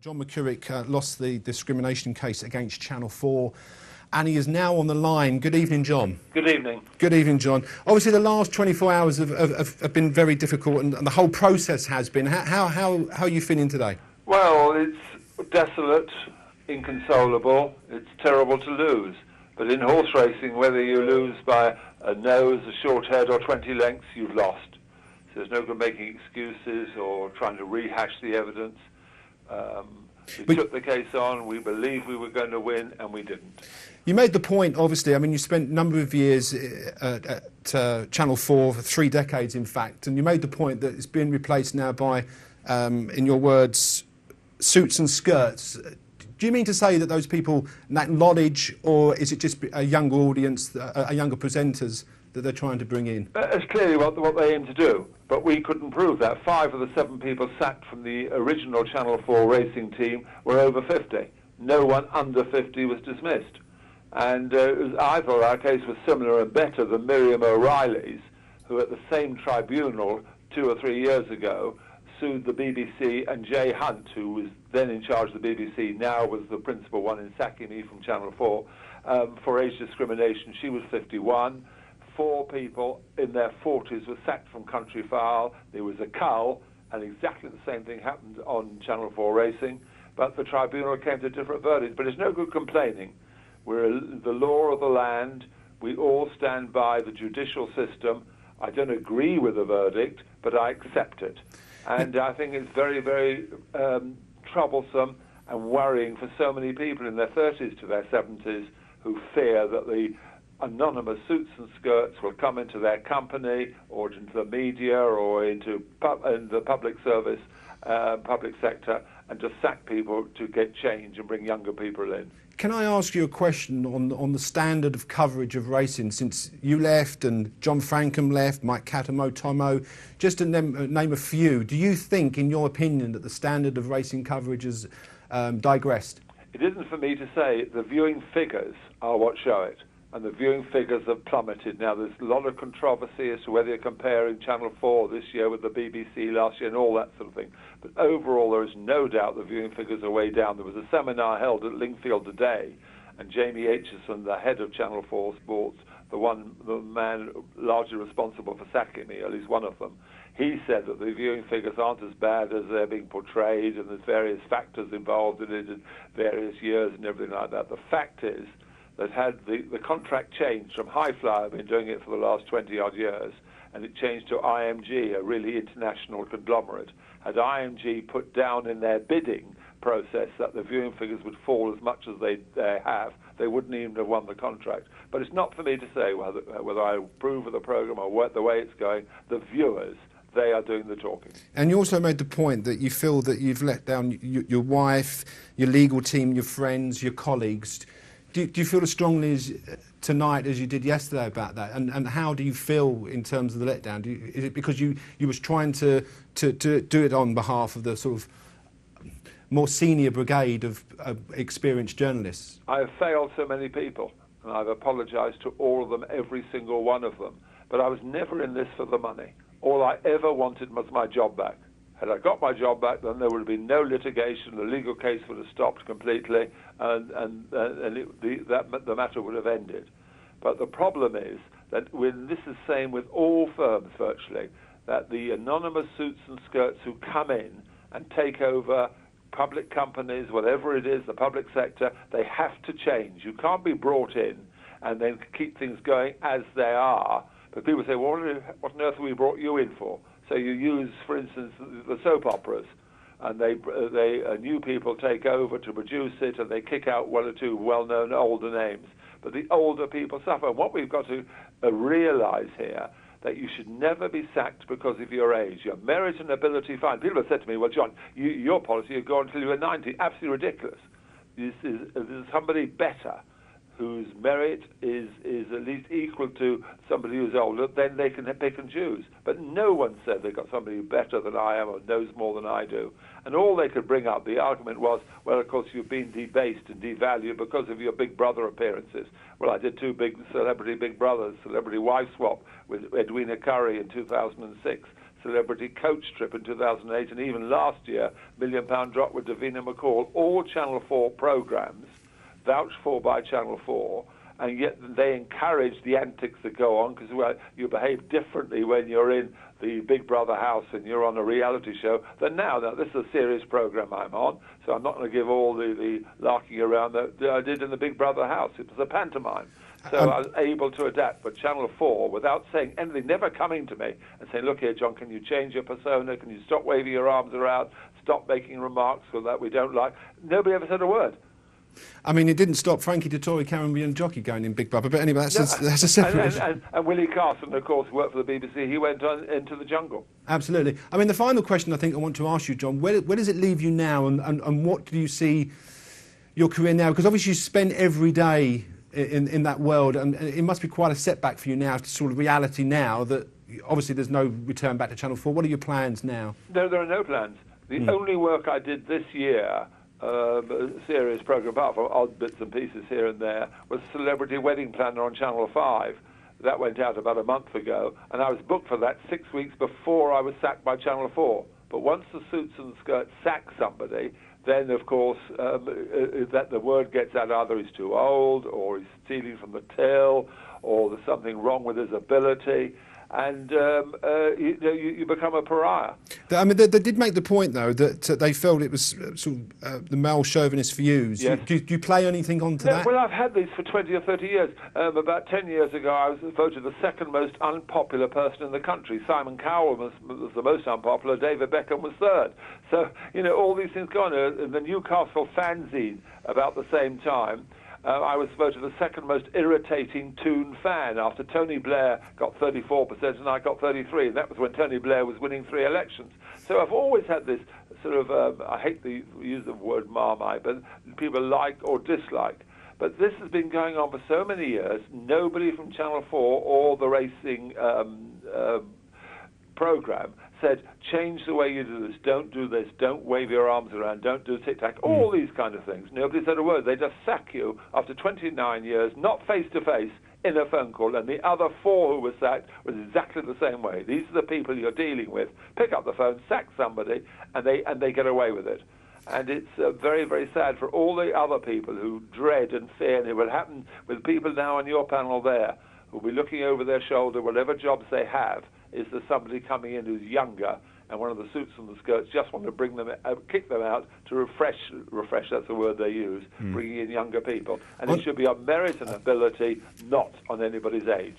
John McCririck lost the discrimination case against Channel 4 and he is now on the line. Good evening, John. Good evening. Good evening, John. Obviously the last 24 hours have been very difficult and the whole process has been. How are you feeling today? Well, it's desolate, inconsolable, it's terrible to lose. But in horse racing, whether you lose by a nose, a short head or 20 lengths, you've lost. So there's no good making excuses or trying to rehash the evidence. We took the case on, we believed we were going to win, and we didn't. You made the point, obviously, I mean, you spent a number of years at Channel 4, for 3 decades, in fact, and you made the point that it's been replaced now by, in your words, suits and skirts. Do you mean to say that those people lack knowledge, or is it just a younger audience, a younger presenters that they're trying to bring in? It's clearly what they aim to do, but we couldn't prove that. 5 of the 7 people sacked from the original Channel 4 racing team were over 50. No one under 50 was dismissed. And I thought our case was similar and better than Miriam O'Reilly's, who at the same tribunal 2 or 3 years ago sued the BBC, and Jay Hunt, who was then in charge of the BBC, now was the principal one in sacking me from Channel 4, for age discrimination. She was 51. 4 people in their 40s were sacked from Country Fowl. There was a cull, and exactly the same thing happened on Channel 4 Racing, but the tribunal came to a different verdict. But it's no good complaining. We're the law of the land. We all stand by the judicial system. I don't agree with the verdict, but I accept it. And I think it's very, very troublesome and worrying for so many people in their 30s to their 70s who fear that the anonymous suits and skirts will come into their company or into the media or into the public service, public sector, and just sack people to get change and bring younger people in. Can I ask you a question on the standard of coverage of racing since you left and John Frankham left, Mike Tomo, just to name a few? Do you think, in your opinion, that the standard of racing coverage has digressed? It isn't for me to say. The viewing figures are what show it. And the viewing figures have plummeted. Now, there's a lot of controversy as to whether you're comparing Channel 4 this year with the BBC last year and all that sort of thing. But overall, there is no doubt the viewing figures are way down. There was a seminar held at Lingfield today, and Jamie Aitchison, the head of Channel 4 Sports, the man largely responsible for sacking me, at least one of them, he said that the viewing figures aren't as bad as they're being portrayed, and there's various factors involved in it, and various years and everything like that. The fact is that had the contract changed from High Flyer, I've been doing it for the last 20-odd years, and it changed to IMG, a really international conglomerate. Had IMG put down in their bidding process that the viewing figures would fall as much as they have, they wouldn't even have won the contract. But it's not for me to say whether I approve of the programme or the way it's going. The viewers, they are doing the talking. And you also made the point that you feel that you've let down your wife, your legal team, your friends, your colleagues. Do you feel as strongly tonight as you did yesterday about that? And how do you feel in terms of the letdown? Is it because you was trying to do it on behalf of the sort of more senior brigade of experienced journalists? I have failed so many people, and I've apologised to all of them, every single one of them. But I was never in this for the money. All I ever wanted was my job back. Had I got my job back, then there would have been no litigation. The legal case would have stopped completely, and the matter would have ended. But the problem is that this is the same with all firms virtually, that the anonymous suits and skirts who come in and take over public companies, whatever it is, the public sector, they have to change. You can't be brought in and then keep things going as they are. But people say, well, what on earth have we brought you in for? So you use, for instance, the soap operas, and new people take over to produce it, and they kick out 1 or 2 well-known older names. But the older people suffer. And what we've got to realise here, that you should never be sacked because of your age. Your merit and ability, fine. People have said to me, well, John, your policy, you go until you're 90. Absolutely ridiculous. This is somebody better, whose merit is at least equal to somebody who's older, then they can pick and choose. But no one said they've got somebody better than I am or knows more than I do. And all they could bring up, the argument was, well, of course, you've been debased and devalued because of your Big Brother appearances. Well, I did 2 celebrity Big Brothers, Celebrity Wife Swap with Edwina Curry in 2006. Celebrity Coach Trip in 2008, and even last year, £1 Million Drop with Davina McCall, all Channel 4 programmes, vouched for by Channel 4, and yet they encourage the antics that go on, because you behave differently when you're in the Big Brother house and you're on a reality show than now. Now, this is a serious program I'm on, so I'm not going to give all the larking around that I did in the Big Brother house. It was a pantomime. So I was able to adapt. But Channel 4, without saying anything, never coming to me and saying, look here, John, can you change your persona? Can you stop waving your arms around? Stop making remarks that we don't like? Nobody ever said a word. I mean, it didn't stop Frankie Dettori, Karen and Jockey going in Big Brother, but anyway, that's a separate issue. And Willie Carson, of course, worked for the BBC. He went on into the jungle. Absolutely. I mean, the final question I think I want to ask you, John, where does it leave you now, and what do you see your career now? Because obviously you spend every day in that world, and it must be quite a setback for you now, to sort of reality now that obviously there's no return back to Channel 4. What are your plans now? No, there are no plans. The only work I did this year, a serious programme, apart from odd bits and pieces here and there, was Celebrity Wedding Planner on Channel 5. That went out about a month ago, and I was booked for that 6 weeks before I was sacked by Channel 4. But once the suits and skirts sack somebody, then, of course, that the word gets out either he's too old, or he's stealing from the till, or there's something wrong with his ability, and you become a pariah. I mean, they did make the point, though, that they felt it was sort of the male chauvinist views. Yes. Do you play anything onto that? Well, I've had these for 20 or 30 years. About 10 years ago, I was voted the second most unpopular person in the country. Simon Cowell was the most unpopular. David Beckham was third. So, all these things go on. The Newcastle fanzine, about the same time, I was voted the second most irritating Toon fan, after Tony Blair got 34% and I got 33%. And that was when Tony Blair was winning 3 elections. So I've always had this sort of, I hate to use the word marmite, but people like or dislike. But this has been going on for so many years. Nobody from Channel 4 or the racing programme said, change the way you do this, don't wave your arms around, don't do tic-tac, all these kind of things. Nobody said a word. They just sack you after 29 years, not face-to-face, in a phone call, and the other 4 who were sacked was exactly the same way. These are the people you're dealing with. Pick up the phone, sack somebody, and they get away with it. And it's very, very sad for all the other people who dread and fear, and it will happen with people now on your panel there, who'll be looking over their shoulder, whatever jobs they have, is there somebody coming in who's younger, and one of the suits and the skirts just want to bring them, kick them out to refresh, that's the word they use, bringing in younger people. And it should be on merit and ability, not on anybody's age.